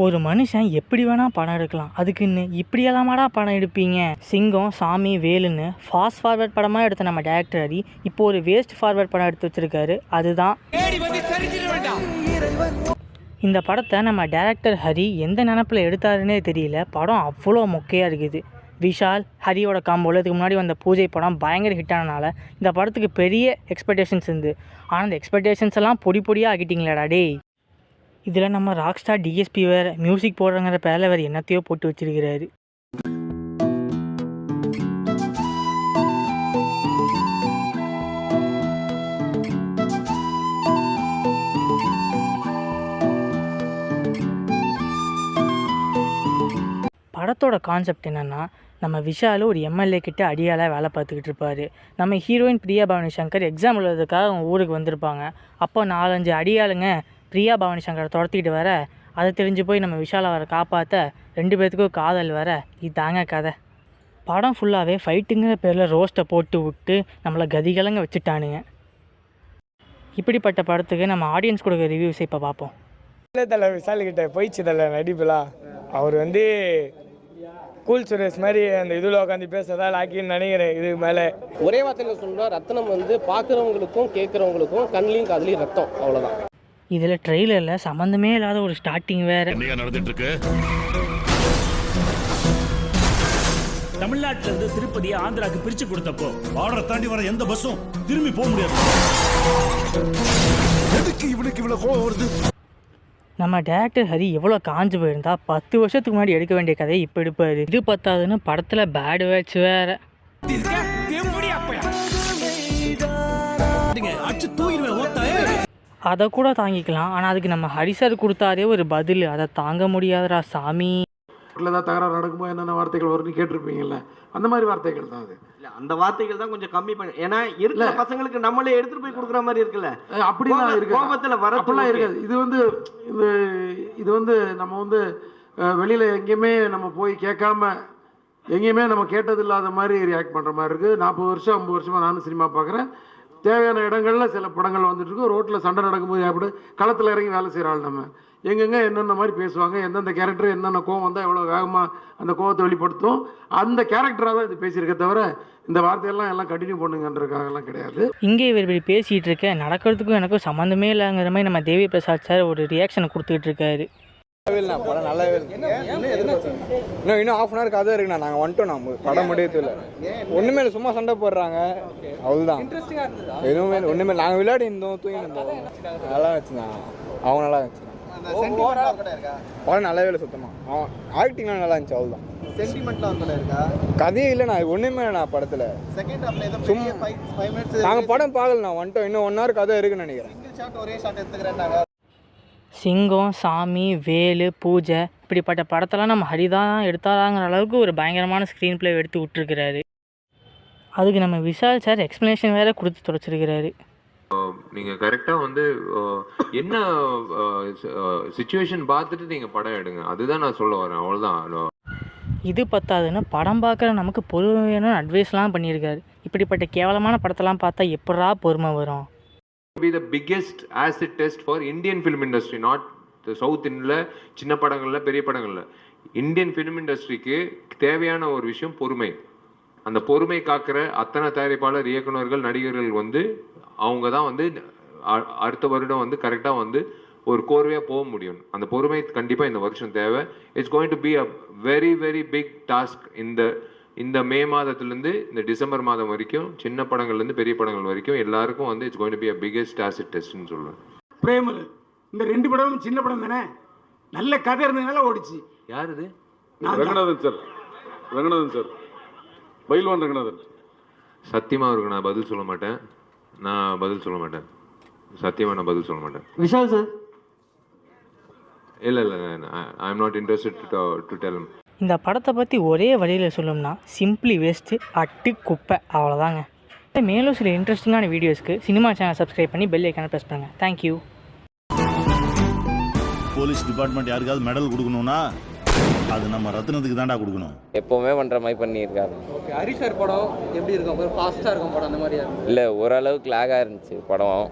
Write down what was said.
ஒரு மனுஷன் எப்படி வேணால் படம் எடுக்கலாம், அதுக்குன்னு இப்படியெல்லாமாடா படம் எடுப்பீங்க? சிங்கம், சாமி, வேலுன்னு ஃபாஸ்ட் ஃபார்வர்ட் படமாக எடுத்த நம்ம டேரக்டர் ஹரி இப்போ ஒரு வேஸ்ட் ஃபார்வர்ட் படம் எடுத்து வச்சிருக்காரு. அதுதான் இந்த படத்தை நம்ம டேரக்டர் ஹரி எந்த நினப்பில் எடுத்தாருன்னே தெரியல. படம் அவ்வளோ மொக்கையாக இருக்குது. விஷால் ஹரியோட காம்போவில் இதுக்கு முன்னாடி வந்த பூஜை படம் பயங்கர ஹிட் ஆனனால இந்த படத்துக்கு பெரிய எக்ஸ்பெக்டேஷன்ஸ் இருந்து. ஆனால் இந்த எக்ஸ்பெக்டேஷன்ஸ் எல்லாம் பொடி பொடியாக ஆக்கிட்டீங்களாடா டே. இதில் நம்ம ராக் ஸ்டார் டிஎஸ்பி வேறு மியூசிக் போடுறங்கிற பேரில் வேறு என்னத்தையோ போட்டு வச்சிருக்கிறாரு. படத்தோட கான்செப்ட் என்னென்னா, நம்ம விஷால் ஒரு எம்எல்ஏ கிட்ட அடியாளாக வேலை பார்த்துக்கிட்டு இருப்பார். நம்ம ஹீரோயின் பிரியா பவானி சங்கர் எக்ஸாம் எழுதுறதுக்காக அவங்க ஊருக்கு வந்திருப்பாங்க. அப்போ 4-5 அடியாளுங்க பிரியா பவானி சங்கரை துரத்திக்கிட்டு வர, அதை தெரிஞ்சு போய் நம்ம விஷால் அவரை காப்பாற்ற 2 பேர்த்துக்கும் காதல் வர. இதாங்க கதை. படம் ஃபுல்லாகவே ஃபைட்டுங்கிற பேரில் ரோஸ்ட்டை போட்டு விட்டு நம்மளை கதிகலங்க வச்சுட்டானுங்க. இப்படிப்பட்ட படத்துக்கு நம்ம ஆடியன்ஸ் கொடுக்குற ரிவ்யூஸை இப்போ பார்ப்போம். தலை விஷால்கிட்ட போயிடுச்சு தலை நடிப்புலாம். அவர் கூல் சுரேஷ் மாதிரி அந்த இதில் உட்காந்து பேசுறதா லாக்கின்னு நினைக்கிறேன். இதுக்கு மேலே ஒரே வார்த்தையில் சொல்லுவா, ரத்தனம் பார்க்குறவங்களுக்கும் கேட்குறவங்களுக்கும் கண்ணிலையும் காதுலையும் ரத்தம், அவ்வளோதான். இதில் ட்ரெய்லரில் சம்மந்தமே இல்லாத ஒரு ஸ்டார்டிங் வேறு நடந்துட்டு இருக்கு. தமிழ்நாட்டில இருந்து திருப்பதியை ஆந்திராக்கு பிரிச்சு கொடுத்தப்போ பார்டர் தாண்டி வர எந்த பஸ்ஸும் திரும்பி போக முடியாது. எதுக்கு இவனுக்கு இவ்வளவு கோவம் வருது? நம்ம டேரக்டர் ஹரி எவ்வளோ காஞ்சு போயிருந்தா 10 வருஷத்துக்கு முன்னாடி எடுக்க வேண்டிய கதையை இப்போ எடுப்பார். இது பத்தாதுன்னு படத்தில் பேட் வேர்ட்ஸ் வேறு. அதை கூட தாங்கிக்கலாம், ஆனால் அதுக்கு நம்ம ஹரி சார் கொடுத்தாரே ஒரு பதில், அதை தாங்க முடியாதரா சாமி. தான் தகராறு நடக்கும்போது என்னென்ன வார்த்தைகள் வரும்னு கேட்டிருப்பீங்கல்ல, அந்த மாதிரி வார்த்தைகள் தான் அது. அந்த வார்த்தைகள் தான் கொஞ்சம் கம்மி பண்ணி, ஏன்னா இருக்கிற பசங்களுக்கு நம்மளே எடுத்துட்டு போய் கொடுக்குற மாதிரி இருக்குல்ல, அப்படிலாம் இருக்கு. கோபத்தில் வர அப்படிலாம் இருக்காது. இது வந்து நம்ம வெளியில் எங்கேயுமே நம்ம போய் கேட்காம எங்கேயுமே நம்ம கேட்டது இல்லாத மாதிரி ரியாக்ட் பண்ணுற மாதிரி இருக்குது. 40 வருஷம் 50 வருஷமாக நானும் சினிமா பார்க்குறேன். தேவையான இடங்களில் சில படங்கள் வந்துட்டு இருக்கு. ரோட்டில் சண்டை நடக்கும்போது அப்படி களத்தில் இறங்கி வேலை செய்கிற ஆள் நம்ம எங்கெங்கே என்னென்ன மாதிரி பேசுவாங்க, எந்தெந்த கேரக்டர் என்னென்ன கோவம் வந்தால் எவ்வளோ வேகமாக அந்த கோவத்தை வெளிப்படுத்தும், அந்த கேரக்டராக தான் இது பேசியிருக்க தவிர இந்த வார்த்தையெல்லாம் எல்லாம் கண்டினியூ பண்ணுங்கன்றதுக்காகலாம் கிடையாது. இங்கே இவர் இப்படி பேசிகிட்டு இருக்க நடக்கிறதுக்கும் எனக்கும் சம்மந்தமே இல்லைங்கிற மாதிரி நம்ம தேவி பிரசாத் சார் ஒரு ரியாக்ஷனை கொடுத்துக்கிட்டு இருக்காரு. படம் நல்லாவே இன்னும் ½ அன் ஹவர் கதை இருக்குண்ணா. நாங்கள் வந்துட்டோம். நம்ம படம் முடியறது இல்லை, ஒன்றுமே இல்லை, சும்மா சண்டை போடுறாங்க, அவ்வளோதான். எதுவுமே ஒன்றுமே. நாங்கள் விளையாடி இருந்தோம், தூங்கி இருந்தோம், நல்லா வச்சுருந்தா. அவங்க நல்லா இருந்துச்சு. படம் நல்லாவே இல்லை சுத்தமாக. அவன் ஆக்டிங்லாம் நல்லா இருந்துச்சு, அவ்வளோதான். கதையே இல்லைண்ணா, ஒன்றுமே இல்லைண்ணா படத்தில். சும்மா நாங்கள் படம் பார்க்கலண்ணா, வந்துட்டோம். இன்னும் 1 ஹவர் கதை இருக்குன்னு நினைக்கிறேன். சிங்கம், சாமி, வேலு, பூஜை இப்படிப்பட்ட படத்தெல்லாம் நம்ம ஹரிதான் எடுத்தாலாங்கிற அளவுக்கு ஒரு பயங்கரமான ஸ்க்ரீன் பிளே எடுத்து விட்டுருக்கிறாரு. அதுக்கு நம்ம விஷால் சார் எக்ஸ்ப்ளனேஷன் வேறு கொடுத்து தொடச்சிருக்கிறாரு. நீங்கள் கரெக்டாக என்ன சிச்சுவேஷன் பார்த்துட்டு நீங்கள் படம் எடுங்க, அதுதான் நான் சொல்ல வரேன், அவ்வளோதான். இது பத்தாதுன்னு படம் பார்க்குற நமக்கு பொறுமை வேணும்னு அட்வைஸ்லாம் பண்ணியிருக்காரு. இப்படிப்பட்ட கேவலமான படத்தெல்லாம் பார்த்தா எப்படா பொறுமை வரும்? Be the biggest acid test for Indian film industry, not the South India. சின்ன படங்கள்ல பெரிய படங்கள்ல இந்தியன் ஃபிலிம் இண்டஸ்ட்ரிக்கு தேவையான ஒரு விஷயம் பொறுமை. அந்த பொறுமை காக்கிற அத்தனை தயாரிப்பாளர், இயக்குநர்கள், நடிகர்கள் அவங்க தான் அடுத்த வருடம் கரெக்டாக ஒரு கோர்வையாக போக முடியும். அந்த பொறுமை கண்டிப்பாக இந்த வருஷம் தேவை. It's going to be a very very big task. இந்த மே மாதத்துலேருந்து இந்த டிசம்பர் மாதம் வரைக்கும் சின்ன படங்கள்லேருந்து பெரிய படங்கள் வரைக்கும் எல்லாருக்கும் it's going to be a biggest acid டெஸ்ட்னு சொல்லுவேன். பிரேமல் இந்த 2 படமும் சின்ன படம் தானே, நல்ல கதை இருந்ததுனால ஓடிச்சு. யார் இது? ரங்கநாதன் சார், பைல்வான் ரங்கநாதன். சத்தியமாக இருக்கு, நான் பதில் சொல்ல மாட்டேன். சத்தியமாக நான் பதில் சொல்ல மாட்டேன். விஷால் சார் இல்லை I am not interested to tell. இந்த படத்தை பற்றி ஒரே வழியில் சொல்லணும்னா சிம்பிளி வேஸ்ட்டு, அட்டு குப்பை, அவ்வளோதாங்க. மேலும் சில இன்ட்ரெஸ்டிங்கான வீடியோஸ்க்கு சினிமா சேனல் சப்ஸ்கிரைப் பண்ணி பெல் ஐக்கானை ப்ரெஸ் பண்ணுங்கள். தேங்க்யூ. போலீஸ் டிபார்ட்மெண்ட் யாருக்காவது மெடல் கொடுக்கணும்னா அது நம்ம ரத்னத்துக்கு தாண்டா கொடுக்கணும். எப்போவுமே பண்ணுற மாதிரி பண்ணியிருக்காரு. ஓகே, ஹரி சார் படம் எப்படி இருக்கும்? ஃபாஸ்ட்டாக இருக்கும் படம் அந்த மாதிரியா? இல்லை, ஓரளவுக்கு லேகாக இருந்துச்சு படம்.